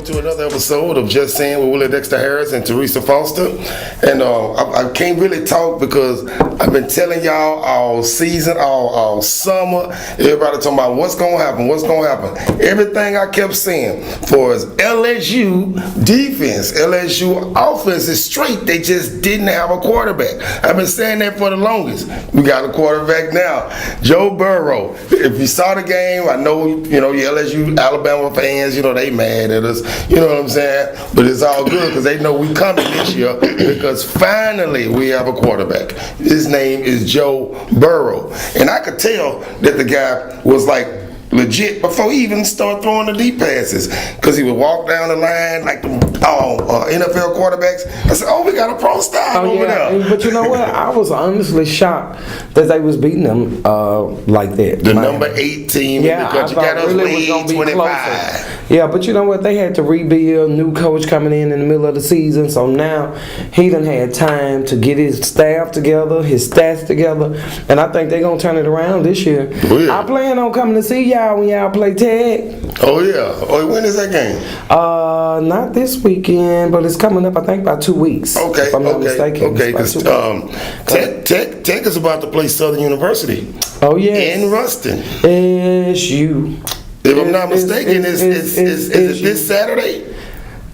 to another episode of Just Saying with Willie Dexter Harris and Teresa Foster. And I can't really talk because I've been telling y'all all season, all summer, everybody talking about what's going to happen. Everything I kept saying for is LSU defense, LSU offense is straight. They just didn't have a quarterback. I've been saying that for the longest. We got a quarterback now, Joe Burrow. If you saw the game, I know, you LSU, Alabama fans, they mad at us. You know what I'm saying? But it's all good because they know we coming this year because finally we have a quarterback. His name is Joe Burrow. And I could tell that the guy was like legit before he even started throwing the deep passes because he would walk down the line like the NFL quarterbacks. I said, we got a pro style over there. But you know what? I was honestly shocked that they was beating them like that. The number 8 team in the country got us lead 25. Yeah, but you know what? They had to rebuild, new coach coming in the middle of the season, so now he done had time to get his staff together, his stats together, and I think they're going to turn it around this year. Oh, yeah. I plan on coming to see y'all when y'all play tag. Oh, yeah. When is that game? Not this weekend, but it's coming up, I think, about 2 weeks. Okay, if I'm not mistaken. Okay, because Tech is about to play Southern University. Oh, yes. In Ruston. SU. If I'm not mistaken, is it this Saturday?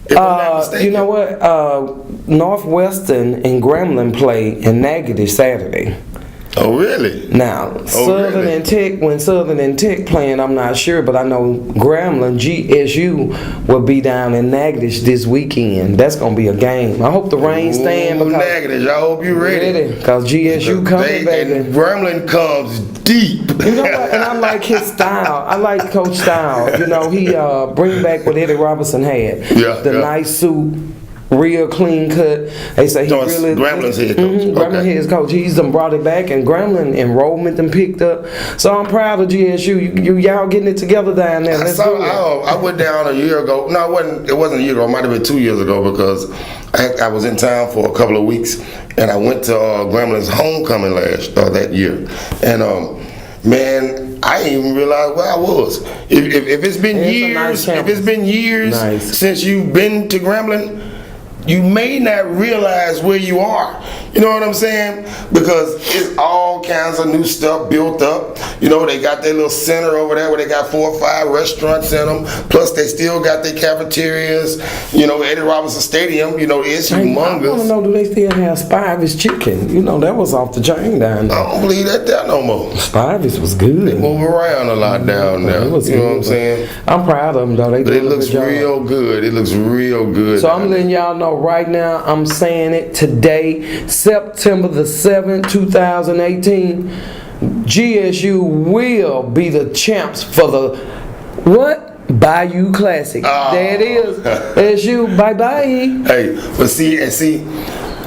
If I'm not mistaken. You know what? Northwestern and Grambling play in Natchitoches Saturday. Oh, really? Now, Southern and Tech, when Southern and Tech playing, I'm not sure, but I know Grambling, GSU, will be down in Natchitoches this weekend. That's going to be a game. I hope the rain stand. Natchitoches, I hope you're ready. Because GSU coming back. And Grambling comes deep. You know what? And I like his style. I like Coach style. He bring back what Eddie Robinson had. The nice suit. Real clean cut. They say he really. Grambling's head coach. Grambling head coach. He's done brought it back, and Grambling enrollment done picked up. So I'm proud of GSU. Y'all getting it together down there. I went down a year ago. No, it wasn't a year ago. It might have been 2 years ago because I was in town for a couple of weeks, and I went to Grambling's homecoming that year, and man, I didn't even realize where I was. If it's been years, since you've been to Grambling, you may not realize where you are. You know what I'm saying? Because it's all kinds of new stuff built up. They got their little center over there where they got 4 or 5 restaurants in them. Plus, they still got their cafeterias. Eddie Robinson Stadium, it's humongous. I want to know, do they still have Spivey's chicken? That was off the chain down there. I don't believe that there no more. Spivey's was good. They move around a lot down there. Know what I'm saying? I'm proud of them, though. But it looks real good. It looks real good. So I'm letting y'all know right now, I'm saying it today, September the 7th, 2018, GSU will be the champs for the Bayou Classic. There it is. SU, bye-bye. Hey, but see,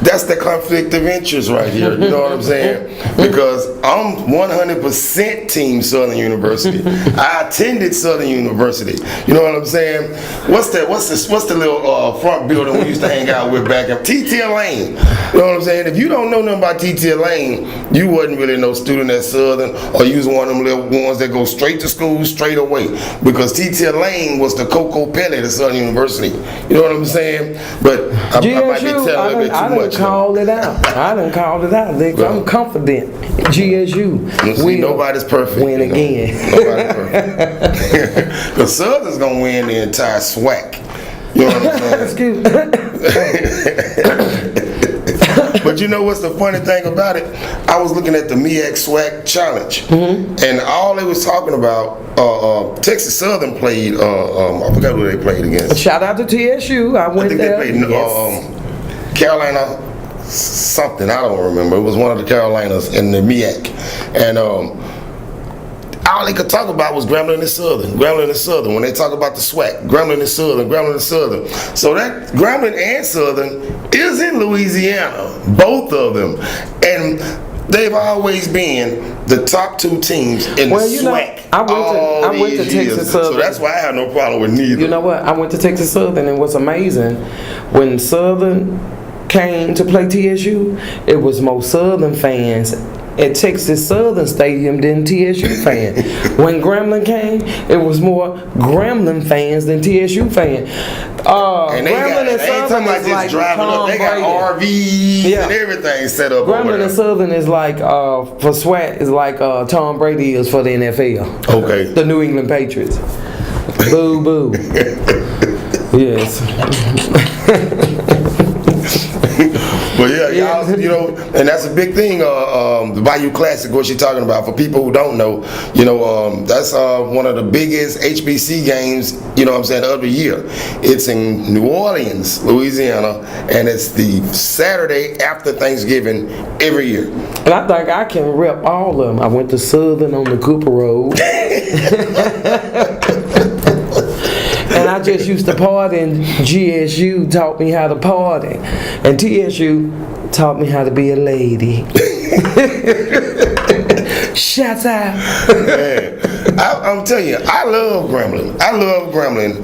that's the conflict of interest right here. You know what I'm saying? Because I'm 100% Team Southern University. I attended Southern University. You know what I'm saying? What's the little front building we used to hang out with back in TT Lane? You know what I'm saying? If you don't know nothing about TT Lane, you wasn't really no student at Southern, or you was one of them little ones that go straight to school straight away. Because TT Lane was the Coco Pellet at Southern University. You know what I'm saying? But I might be telling a bit too much. Called it out. I done called it out. I'm confident. GSU. Nobody's perfect. Win again. Nobody's perfect. Because Southern's gonna win the entire SWAC. You know what I'm saying? But you know what's the funny thing about it? I was looking at the MEAC SWAC Challenge, and all they was talking about, Texas Southern played. I forgot who they played against. Shout out to TSU. I think there. They played Carolina something, I don't remember. It was one of the Carolinas in the MEAC, and all they could talk about was Grambling and Southern. When they talk about the SWAC, Grambling and Southern. So that Grambling and Southern is in Louisiana, both of them, and they've always been the top 2 teams in the SWAC. I went to Texas Southern. So that's why I have no problem with neither. You know what? I went to Texas Southern, and what's amazing, when Southern came to play TSU, it was more Southern fans at Texas Southern Stadium than TSU fans. When Grambling came, it was more Grambling fans than TSU fans. And they ain't talking about just driving up. They got RVs and everything set up. Grambling and Southern is like for SWAT is like Tom Brady is for the NFL. Okay. The New England Patriots. Boo boo. Yes. But y'all, you know, and that's a big thing. The Bayou Classic, what you're talking about. For people who don't know, you know, that's one of the biggest HBC games, you know what I'm saying, of the year. It's in New Orleans, Louisiana, and it's the Saturday after Thanksgiving every year. And I think I can rep all of them. I went to Southern on the Cooper Road. And I just used to party, and GSU taught me how to party. And TSU taught me how to be a lady. Shut up. Man, I'm telling you, I love Grambling. I love Grambling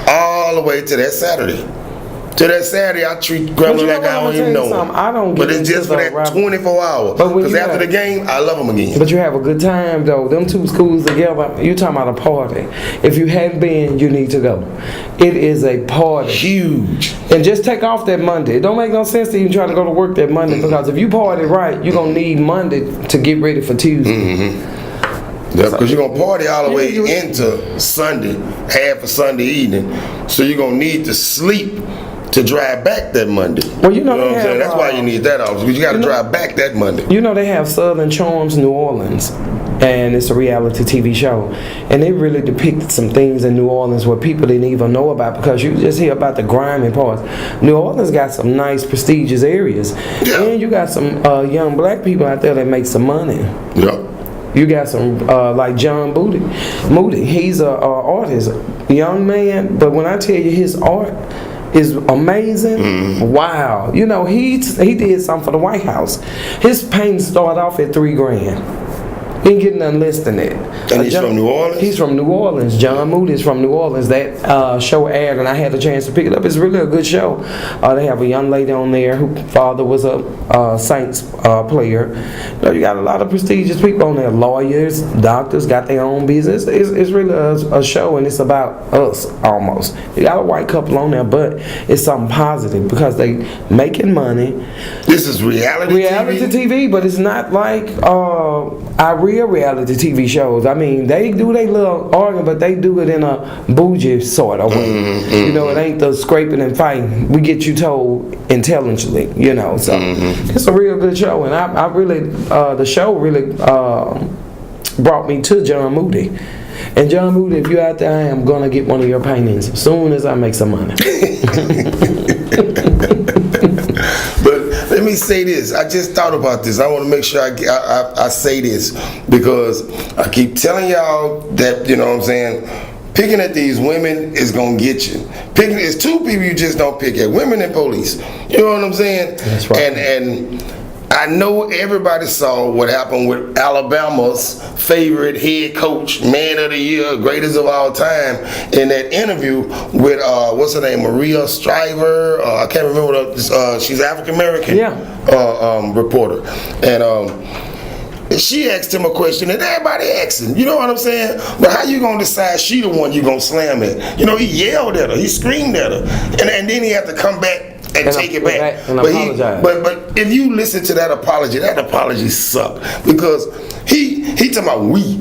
all the way to that Saturday. To that Saturday, I treat Grambling like I don't even know him. I don't get But it's just for that 24 hours. Because after the game, I love them again. But you have a good time, though. Them two schools together, you talking about a party. If you hadn't been, you need to go. It is a party. Huge. And just take off that Monday. It don't make no sense to even try to go to work that Monday, because if you party right, you're going to need Monday to get ready for Tuesday. Yeah, because you're going to party all the way into Sunday, half of Sunday evening. So you're going to need to sleep to drive back that Monday. Well, you know what I'm saying? That's why you need that off, because you got to drive back that Monday. You know they have Southern Charms New Orleans, and it's a reality TV show, and they really depict some things in New Orleans where people didn't even know about, because you just hear about the grimy parts. New Orleans got some nice prestigious areas, and you got some young black people out there that make some money. Yeah. You got some like John Moody. He's a artist, young man, but when I tell you his art is amazing. Wow. You know, he did something for the White House. His painting started off at $3,000. He ain't getting nothing less than that. And he's from New Orleans? He's from New Orleans. John Moody is from New Orleans. That show aired, and I had a chance to pick it up. It's really a good show. They have a young lady on there whose father was a Saints player. You know, you got a lot of prestigious people on there. Lawyers, doctors, got their own business. It's really a show, and it's about us almost. You got a white couple on there, but it's something positive because they making money. This is reality TV, but it's not like our real reality TV shows. I mean, they do their little arguing, but they do it in a bougie sort of way. You know, it ain't the scraping and fighting. We get you told intelligently, you know. So it's a real good show, and I really, the show really brought me to John Moody. And John Moody, if you're out there, I am gonna get one of your paintings as soon as I make some money. But let me say this. I just thought about this. I want to make sure I say this, because I keep telling y'all that, you know what I'm saying, picking at these women is going to get you. It's two people you just don't pick at, women and police. You know what I'm saying? That's right. And I know everybody saw what happened with Alabama's favorite head coach, man of the year, greatest of all time, in that interview with, what's her name, Maria Shriver, I can't remember, she's African-American reporter. And she asked him a question, and everybody asking, you know what I'm saying? But how you gonna decide she the one you gonna slam at? You know, he yelled at her, he screamed at her, and then he had to come back and take it back. And apologize. But if you listen to that apology sucked, because he talking about we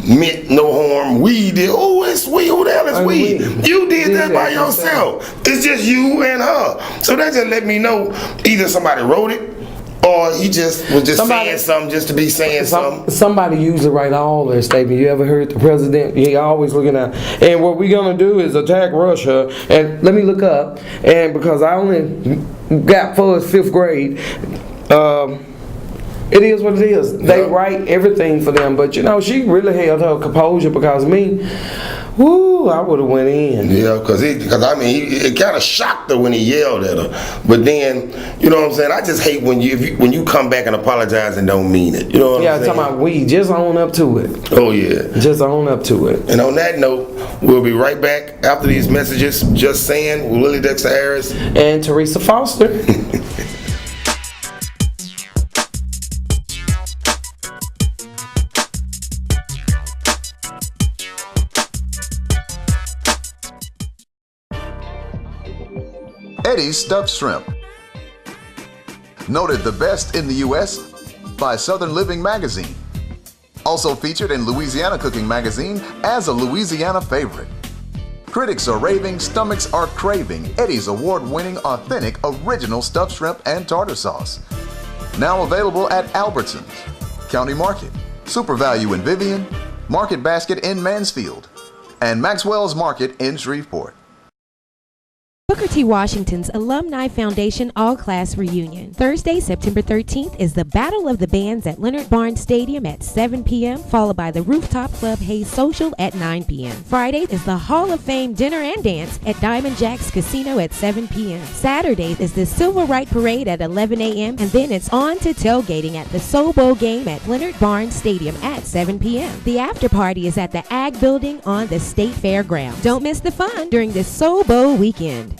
meant no harm. We did. Oh, it's we. Who the hell is we? You did that by yourself. It's just you and her. So that just let me know either somebody wrote it, or he just was saying something just to be saying something. Somebody usually write all their statement. You ever heard the president? He always looking at, and what we gonna do is attack Russia. And let me look up, and because I only got for 5th grade, it is what it is. They write everything for them, but you know, she really held her composure, because me, woo, I would have went in. Yeah, because it kind of shocked her when he yelled at her. But then, you know what I'm saying? I just hate when you come back and apologize and don't mean it. You know what I'm saying? Yeah, talking about we, just own up to it. Oh yeah, just own up to it. And on that note, we'll be right back after these messages. Just saying, with Willie Dexter Harris and Teresa Foster. Eddie's Stuffed Shrimp. Noted the best in the U.S. by Southern Living Magazine. Also featured in Louisiana Cooking Magazine as a Louisiana favorite. Critics are raving, stomachs are craving Eddie's award-winning, authentic, original stuffed shrimp and tartar sauce. Now available at Albertsons, County Market, Super Value in Vivian, Market Basket in Mansfield, and Maxwell's Market in Shreveport. Booker T. Washington's Alumni Foundation All-Class Reunion. Thursday, September 13th is the Battle of the Bands at Leonard Barnes Stadium at 7 p.m., followed by the Rooftop Club Hayes Social at 9 p.m. Friday is the Hall of Fame Dinner and Dance at Diamond Jack's Casino at 7 p.m. Saturday is the Silver Right Parade at 11 a.m., and then it's on to tailgating at the Soul Bowl game at Leonard Barnes Stadium at 7 p.m. The after party is at the Ag Building on the State Fairgrounds. Don't miss the fun during this Soul Bowl weekend.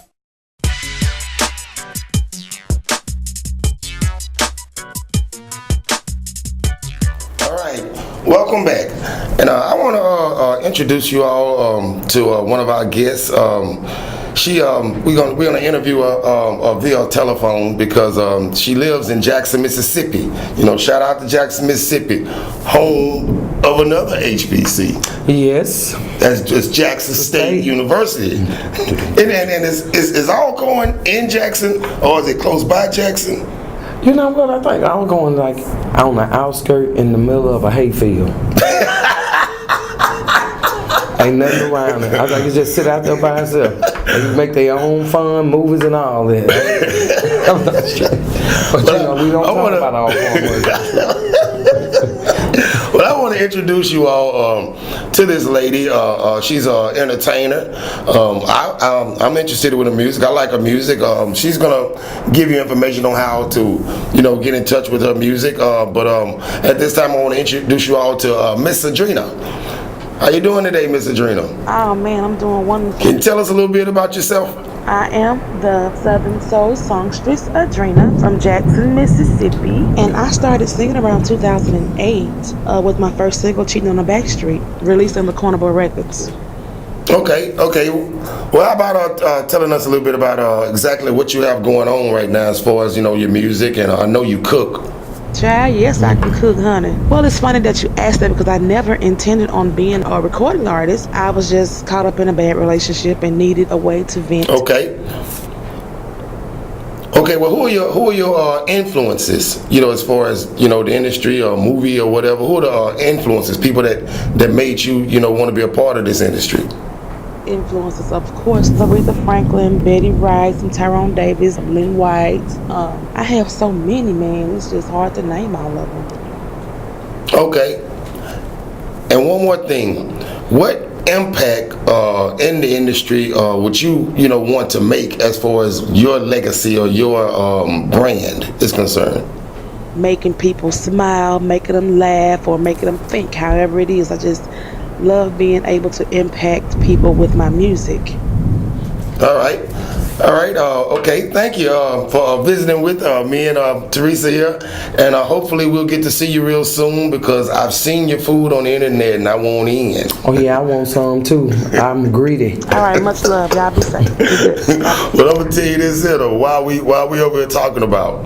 Welcome back, and I want to introduce you all to one of our guests. We're gonna interview her via telephone because she lives in Jackson, Mississippi. You know, shout out to Jackson, Mississippi, home of another HBC. Yes, that's just Jackson State University. and is all going in Jackson, or is it close by Jackson? You know what, I think I was going like on the outskirt in the middle of a hayfield. Ain't nothing around it. I think you just sit out there by yourself. And you make their own fun movies and all that. I'm not sure. But you know, we don't talk about all fun. Well, I want to introduce you all to this lady. She's an entertainer. I'm interested with her music. I like her music. She's gonna give you information on how to, get in touch with her music. But at this time, I want to introduce you all to Miss Adrena. How you doing today, Miss Adrena? Oh man, I'm doing wonderful. Can you tell us a little bit about yourself? I am the Southern Soul songstress Adrena from Jackson, Mississippi, and I started singing around 2008 with my first single, "Cheating on the Backstreet," released on the Cornerboy Records. Okay. Well, how about telling us a little bit about exactly what you have going on right now as far as your music, and I know you cook. Child, yes, I can cook, honey. Well, it's funny that you asked that because I never intended on being a recording artist. I was just caught up in a bad relationship and needed a way to vent. Okay. Well, who are your influences? As far as the industry or movie or whatever. Who are the influences? People that made you want to be a part of this industry. Influences, of course, Aretha Franklin, Betty Wright, and Tyrone Davis, Lynn White. I have so many, man. It's just hard to name all of them. Okay. And one more thing, what impact in the industry would you want to make as far as your legacy or your brand is concerned? Making people smile, making them laugh, or making them think. However it is, I just love being able to impact people with my music. All right. Okay. Thank you for visiting with me and Teresa here, and hopefully we'll get to see you real soon because I've seen your food on the internet and I want in. Oh yeah, I want some too. I'm greedy. All right, much love. Y'all be safe. But I'm gonna tell you this here though, while we over here talking about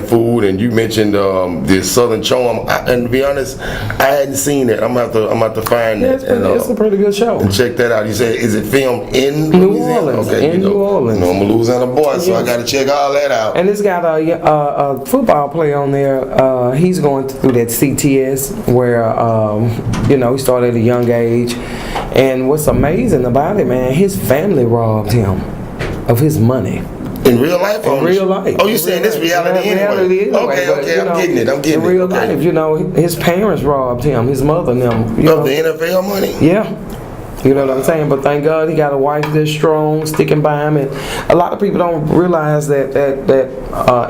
food, and you mentioned the Southern Charm, and to be honest, I hadn't seen it. I'm gonna have to find it. It's a pretty good show. And check that out. You say, is it filmed in New Louisiana? Orleans? Okay, New Orleans. I'm a Louisiana boy, so I got to check all that out. And it's got a football player on there. He's going through that CTS where he started at a young age. And what's amazing about it, man, his family robbed him of his money. In real life? In real life. Oh, you saying this reality anyway? Okay, I'm getting it. In real life, his parents robbed him, his mother and them. Of the NFL money? Yeah. You know what I'm saying? But thank God he got a wife that's strong, sticking by him. And a lot of people don't realize that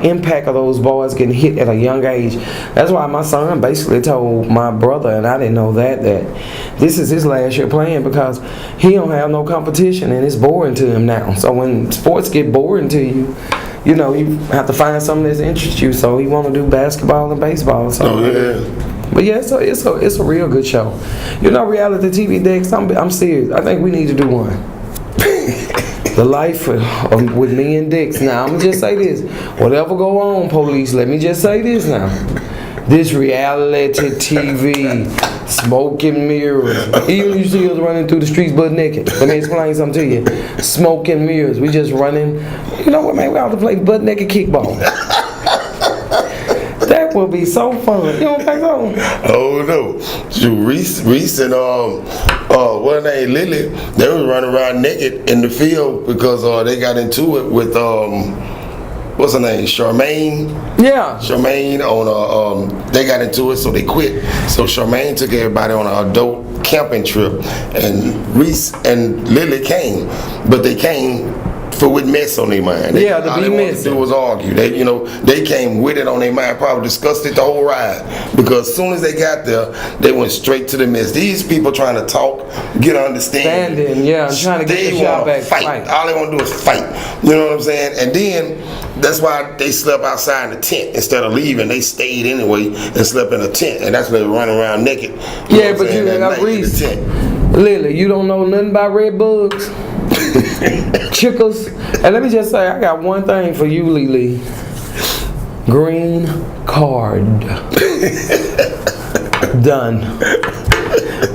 impact of those boys getting hit at a young age. That's why my son basically told my brother, and I didn't know that this is his last year playing because he don't have no competition and it's boring to him now. So when sports get boring to you, you have to find something that interests you. So he want to do basketball and baseball. So. Oh yeah. But yeah, it's a real good show. Reality TV, Dex, I'm serious. I think we need to do one. The life with me and Dix. Now, I'm going to just say this. Whatever go on, police, let me just say this now. This reality TV, smoke and mirrors. Even you see us running through the streets butt naked. Let me explain something to you. Smoke and mirrors. We just running. You know what, man? We ought to play butt naked kickball. That would be so fun. You don't think so? Oh no. Reese and what her name, Lily, they was running around naked in the field because they got into it with what's her name? Charmaine. Yeah. Charmaine on they got into it, so they quit. So Charmaine took everybody on an adult camping trip, and Reese and Lily came, but they came with mess on their mind. Yeah, all they wanted to do was argue. They came with it on their mind, probably discussed it the whole ride. Because as soon as they got there, they went straight to the mess. These people trying to talk, get understanding. Trying to get the shot back. Fight. All they want to do is fight. You know what I'm saying? And then that's why they slept outside in the tent instead of leaving. They stayed anyway and slept in a tent, and that's why they were running around naked. Yeah, but you got Reese. Lily, you don't know nothing about red bugs. Chickers. And let me just say, I got one thing for you, Lily. Green card. Done.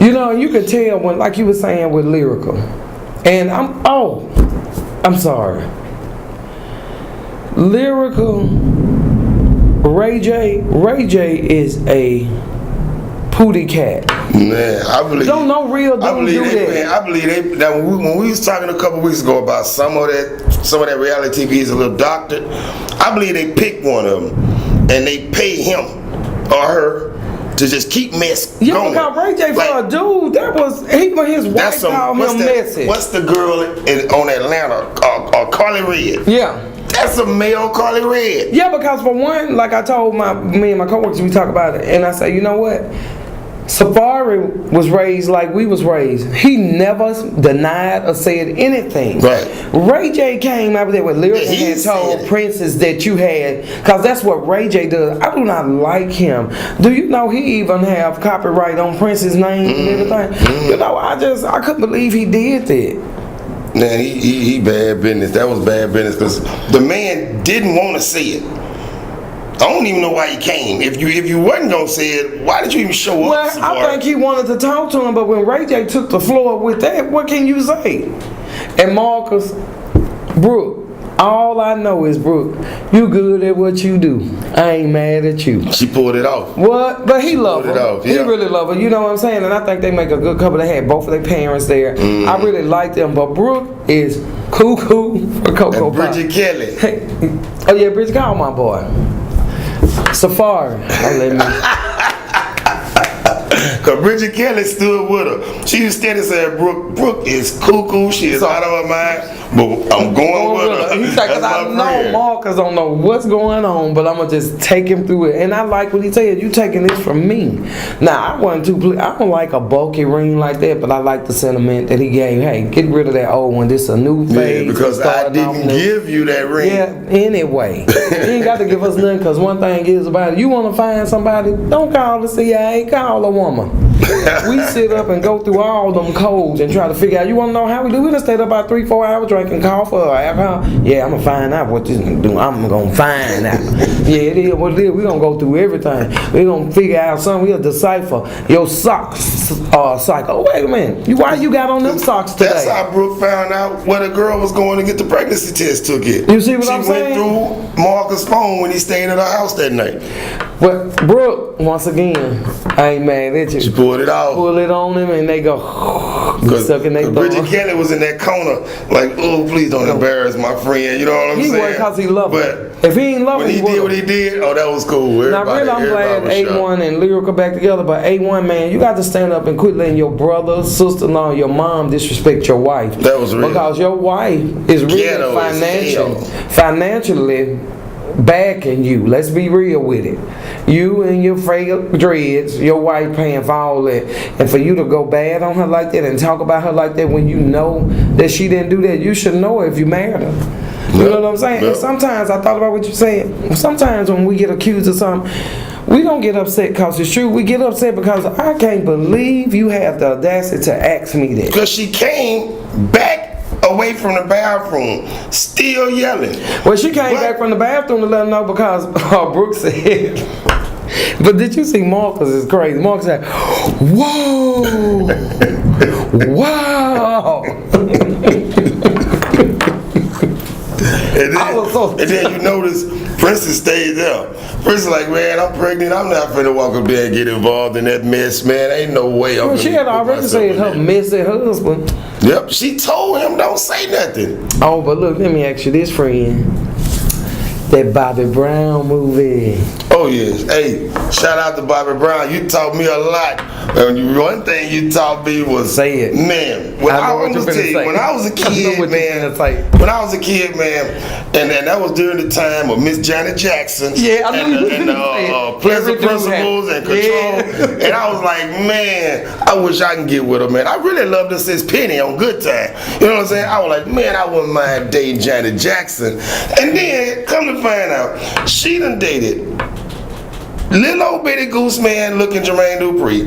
You know, you can tell when, like you were saying with Lyrical. And I'm sorry. Lyrical, Ray J is a pootie cat. Man, I believe don't know real don't do that. Man, I believe that when we was talking a couple weeks ago about some of that reality TV is a little doctored. I believe they picked one of them and they pay him or her to just keep mess going. Yeah, because Ray J for a dude, that was his wife called him messy. What's the girl on Atlanta? Carly Red. Yeah. That's a male Carly Red. Yeah, because for one, like I told me and my coworkers, we talk about it, and I say, you know what? Safari was raised like we was raised. He never denied or said anything. Right. Ray J came out there with lyrics and had told Princess that you had, because that's what Ray J does. I do not like him. Do you know he even have copyright on Prince's name and everything? You know, I couldn't believe he did that. Man, he bad business. That was bad business because the man didn't want to say it. I don't even know why he came. If you wasn't gonna say it, why did you even show up? Well, I think he wanted to talk to him, but when Ray J took the floor with that, what can you say? And Marcus, Brooke, all I know is, Brooke, you good at what you do. I ain't mad at you. She pulled it off. What? But he loved her. Yeah. He really loved her. You know what I'm saying? And I think they make a good couple. They had both of their parents there. I really like them. But Brooke is cuckoo for Cocoa Pop. Bridget Kelly. Oh yeah, Bridget, call my boy. Safari. Don't let me. Cause Bridget Kelly stood with her. She was steady saying, Brooke is cuckoo. She is out of her mind. But I'm going with her. He said, cause I know Marcus don't know what's going on, but I'm gonna just take him through it. And I like what he said. You taking this from me. Now I don't like a bulky ring like that, but I like the sentiment that he gave. Hey, get rid of that old one. This is a new phase. Yeah, because I didn't give you that ring. Yeah. Anyway, you ain't got to give us nothing. Cause one thing is about it. You want to find somebody? Don't call the CIA. Call a woman. We sit up and go through all them codes and try to figure out. You want to know how we do? We done stayed up about 3-4 hours drinking coffee or alcohol. Yeah, I'm gonna find out what this is doing. I'm gonna find out. Yeah, it is what it is. We gonna go through everything. We gonna figure out something. We'll decipher your socks cycle. Wait a minute. Why you got on them socks today? That's how Brooke found out where the girl was going to get the pregnancy test took it. You see what I'm saying? She went through Marcus' phone when he stayed at her house that night. But Brooke, once again, I ain't mad at you. She pulled it out. Pull it on him and they go sucking their thumb. Bridget Kelly was in that corner like, oh, please don't embarrass my friend. You know what I'm saying? He wasn't because he loved her. But if he ain't love her, when he did what he did, oh, that was cool. Now, really, I'm glad A1 and Lyrical back together, but A1, man, you got to stand up and quit letting your brother, sister-in-law, your mom disrespect your wife. That was real. Because your wife is really financially backing you. Let's be real with it. You and your fake dreads, your wife paying for all that, and for you to go bad on her like that and talk about her like that when you know that she didn't do that, you should know her if you married her. You know what I'm saying? And sometimes, I thought about what you said, sometimes when we get accused of something, we don't get upset because it's true. We get upset because I can't believe you have the audacity to ask me that. Because she came back away from the bathroom, still yelling. Well, she came What? back from the bathroom to let her know because Brooke said. But did you see Marcus is crazy? Marcus said, "Whoa, wow." And then you notice Princess stayed there. Princess like, man, I'm pregnant. I'm not finna walk up there and get involved in that mess, man. Ain't no way. Well, she had already said her messy husband. Yep, she told him don't say nothing. Oh, but look, let me ask you this, friend. That Bobby Brown movie. Oh yes. Hey, shout out to Bobby Brown. You taught me a lot. One thing you taught me was Say it. Man, when I was a kid, man, when I was a kid, man, and that was during the time of Miss Janet Jackson. Yeah, I knew you and Pleasant Principles and Control. Yeah. And I was like, man, I wish I can get with her, man. I really loved her since Penny on Good Time. You know what I'm saying? I was like, man, I wouldn't mind dating Janet Jackson. And then come to find out, she done dated little old bitty goose man looking Jermaine Dupri.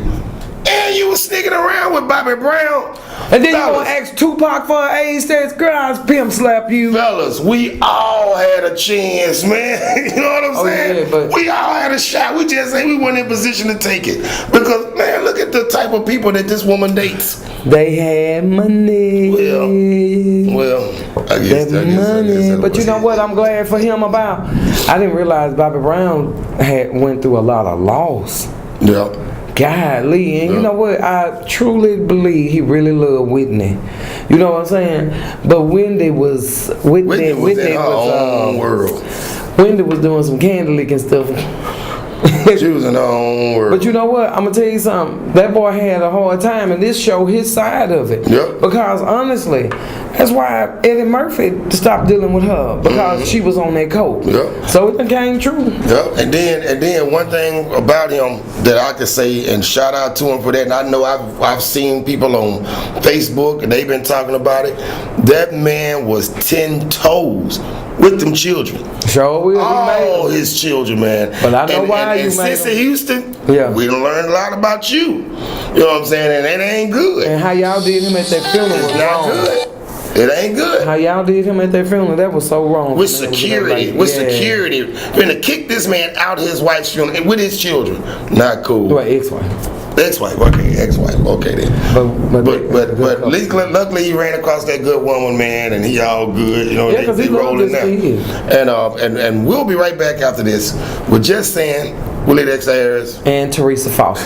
And you was sneaking around with Bobby Brown. And then you gonna ask Tupac for her age test? Girl, I pimp slap you. Fellas, we all had a chance, man. You know what I'm saying? Yeah, but we all had a shot. We just ain't we weren't in position to take it. Because, man, look at the type of people that this woman dates. They had money. Well, I guess money. But you know what I'm glad for him about? I didn't realize Bobby Brown went through a lot of loss. Yeah. Golly, and you know what? I truly believe he really loved Whitney. You know what I'm saying? But Whitney was in her own world. Whitney was doing some candy licking stuff. She was in her own world. But you know what? I'm gonna tell you something. That boy had a hard time, and this showed his side of it. Yep. Because honestly, that's why Eddie Murphy stopped dealing with her because she was on that coat. Yep. So it became true. Yep. And then one thing about him that I can say and shout out to him for that. And I know I've seen people on Facebook and they've been talking about it. That man was 10 toes with them children. Sure will. All his children, man. But I know why and you made Sissy Houston, yeah. We done learned a lot about you. You know what I'm saying? And it ain't good. And how y'all did him at that funeral was It's not wrong. good. It ain't good. How y'all did him at that funeral, that was so wrong. With security, finna kick this man out of his wife's funeral and with his children. Not cool. Well, ex-wife. Ex-wife, okay, ex-wife, okay then. But at least luckily he ran across that good woman, man, and he all good. You know, yeah, because he rolling now. And we'll be right back after this with Just Saying, Willie Dexter Harris, and Teresa Foster.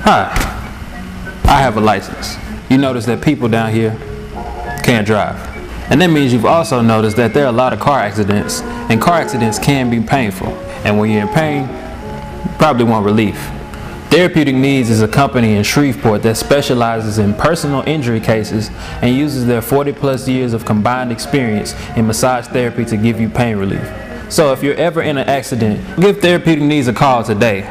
Hi, I have a license. You notice that people down here can't drive. And that means you've also noticed that there are a lot of car accidents, and car accidents can be painful. And when you're in pain, you probably want relief. Therapeutic Needs is a company in Shreveport that specializes in personal injury cases and uses their 40+ years of combined experience in massage therapy to give you pain relief. So if you're ever in an accident, give Therapeutic Needs a call today.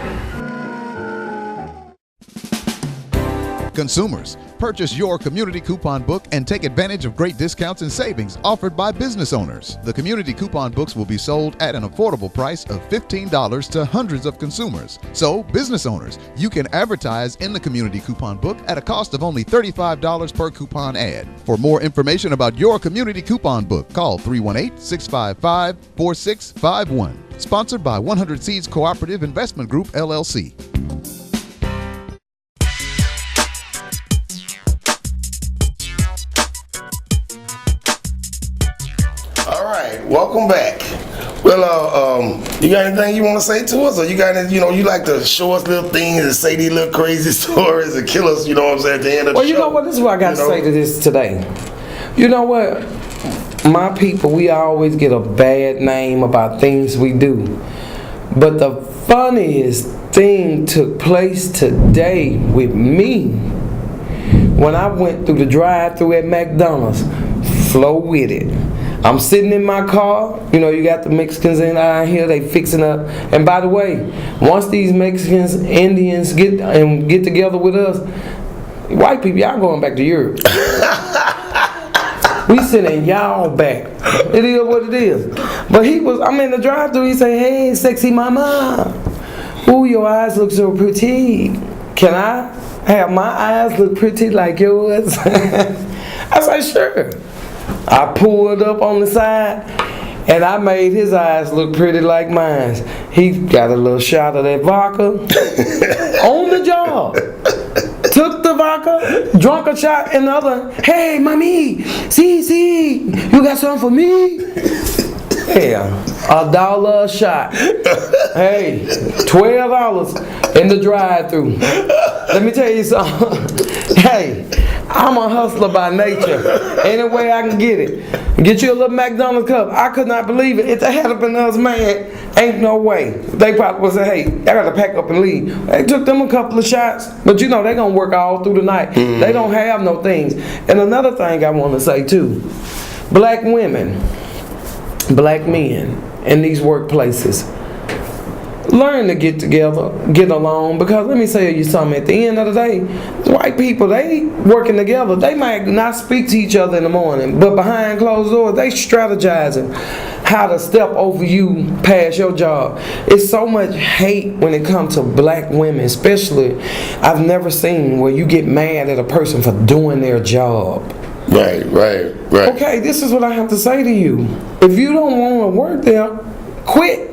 Consumers, purchase your community coupon book and take advantage of great discounts and savings offered by business owners. The community coupon books will be sold at an affordable price of $15 to hundreds of consumers. So, business owners, you can advertise in the community coupon book at a cost of only $35 per coupon ad. For more information about your community coupon book, call 318-655-4651. Sponsored by 100 Seeds Cooperative Investment Group, LLC. Welcome back. Well, you got anything you want to say to us, or you got any, you like to show us little things and say these little crazy stories and kill us, you know what I'm saying, at the end of the show? Well, you know what, this is what I got to say to this today. You know what, my people, we always get a bad name about things we do. But the funniest thing took place today with me when I went through the drive-thru at McDonald's. Flow with it. I'm sitting in my car, you got the Mexicans in out here, they fixing up. And by the way, once these Mexicans, Indians get together with us, white people, y'all going back to Europe. We sending y'all back. It is what it is. But I'm in the drive-thru. He say, "Hey, sexy mama. Ooh, your eyes look so pretty. Can I have my eyes look pretty like yours?" I say, "Sure." I pulled up on the side and I made his eyes look pretty like mine. He got a little shot of that vodka on the job. Took the vodka, drunk a shot, and the other, "Hey, mommy, see, you got something for me?" Yeah, $1 a shot. Hey, $12 in the drive-thru. Let me tell you something. Hey, I'm a hustler by nature. Any way I can get it. Get you a little McDonald's cup. I could not believe it. If they had been us, man, ain't no way. They probably would say, "Hey, I got to pack up and leave." They took them a couple of shots, but you know they gonna work all through the night. They don't have no things. And another thing I want to say too, black women, black men in these workplaces, learn to get together, get along, because let me tell you something, at the end of the day, white people, they working together, they might not speak to each other in the morning, but behind closed doors, they strategizing how to step over you past your job. It's so much hate when it comes to black women, especially. I've never seen where you get mad at a person for doing their job. Right. Okay, this is what I have to say to you. If you don't want to work there, quit.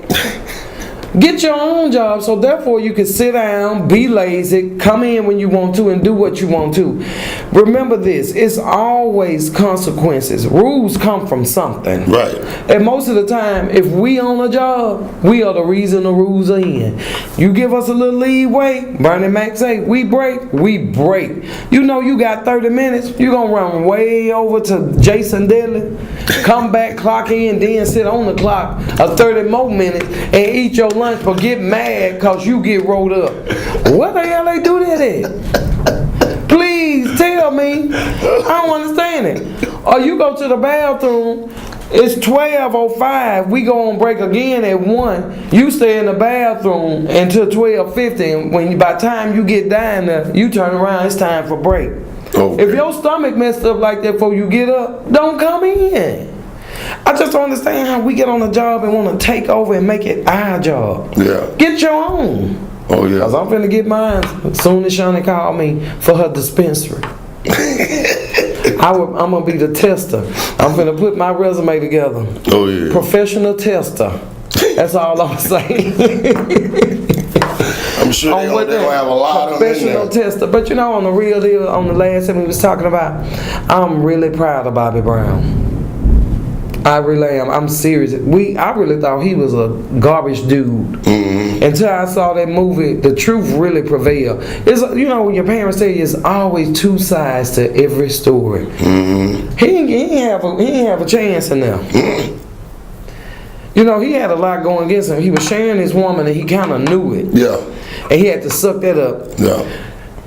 Get your own job, so therefore you can sit down, be lazy, come in when you want to, and do what you want to. Remember this, it's always consequences. Rules come from something. Right. And most of the time, if we on a job, we are the reason the rules are in. You give us a little leeway, Bernie Mac say, we break. You know you got 30 minutes, you gonna run way over to Jason Deli, come back, clock in, then sit on the clock a 30 more minutes and eat your lunch, but get mad because you get rolled up. What the hell they do that at? Please tell me. I don't understand it. Or you go to the bathroom, it's 12:05, we go on break again at 1. You stay in the bathroom until 12:50, and by the time you get down there, you turn around, it's time for break. Okay. If your stomach messed up like that before you get up, don't come in. I just don't understand how we get on a job and want to take over and make it our job. Yeah. Get your own. Oh, yeah. Because I'm finna get mine as soon as Shani called me for her dispensary. I'm going to be the tester. I'm finna put my resume together. Oh, yeah. Professional tester. That's all I'm saying. I'm sure they're going to have a lot of them in professional there. tester. But you know, on the real deal, on the last thing we was talking about, I'm really proud of Bobby Brown. I really am. I'm serious. I really thought he was a garbage dude until I saw that movie. The truth really prevailed. It's, you know, when your parents say there's always two sides to every story. He ain't have a chance in there. You know, he had a lot going against him. He was sharing his woman, and he kind of knew it. Yeah. And he had to suck that up. Yeah.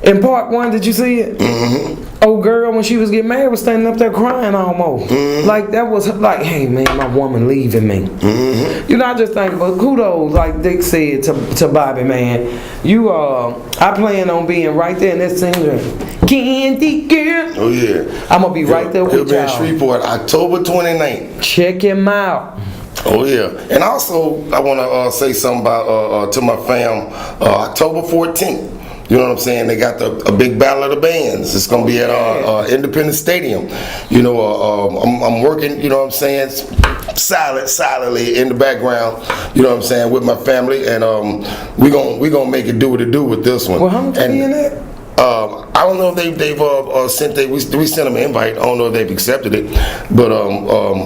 In part 1, did you see it? Old girl, when she was getting married, was standing up there crying almost. Like, that was like, hey man, my woman leaving me. You know, I just think, but kudos, like Dick said to Bobby, man. I plan on being right there in that singer. Candy girl. Oh, yeah. I'm going to be right there with He'll be in y'all. Shreveport, October 29th. Check him out. Oh, yeah. And also, I want to say something about to my fam, October 14th. You know what I'm saying? They got a big battle of the bands. It's going to be at Independence Stadium. You know, I'm working, you know what I'm saying, silently in the background, you know what I'm saying, with my family. And we gonna make it do what it do with this one. Well, how much are you in that? I don't know if they've sent we sent them an invite. I don't know if they've accepted it, but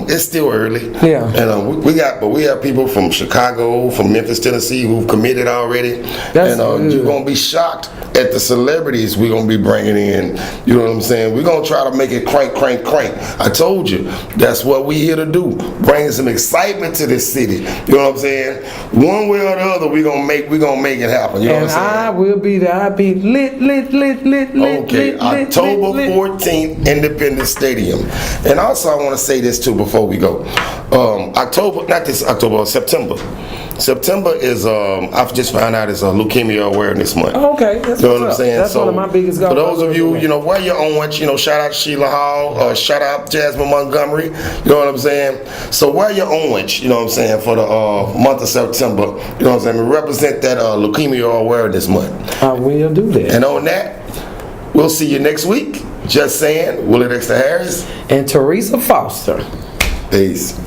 it's still early. Yeah. And we have people from Chicago, from Memphis, Tennessee, who've committed already. That's and good. you're gonna be shocked at the celebrities we're gonna be bringing in. You know what I'm saying? We're gonna try to make it crank. I told you that's what we here to do. Bring some excitement to this city. You know what I'm saying? One way or the other, we're gonna make it happen. You know what I'm saying? I will be there. I'll be lit. Okay, October 14th, Independence Stadium. And also I want to say this too before we go. September. September is I've just found out it's a leukemia awareness month. Oh, okay, that's You know what's what I'm up. saying? That's one of my biggest goals. For those of you, wear your orange. Shout out Sheila Hall. Shout out Jasmine Montgomery. You know what I'm saying? So wear your orange. You know what I'm saying, for the month of September. You know what I'm saying? Represent that leukemia awareness month. I will do that. And on that, we'll see you next week. Just saying, Willie Dexter Harris And Teresa Foster. Peace.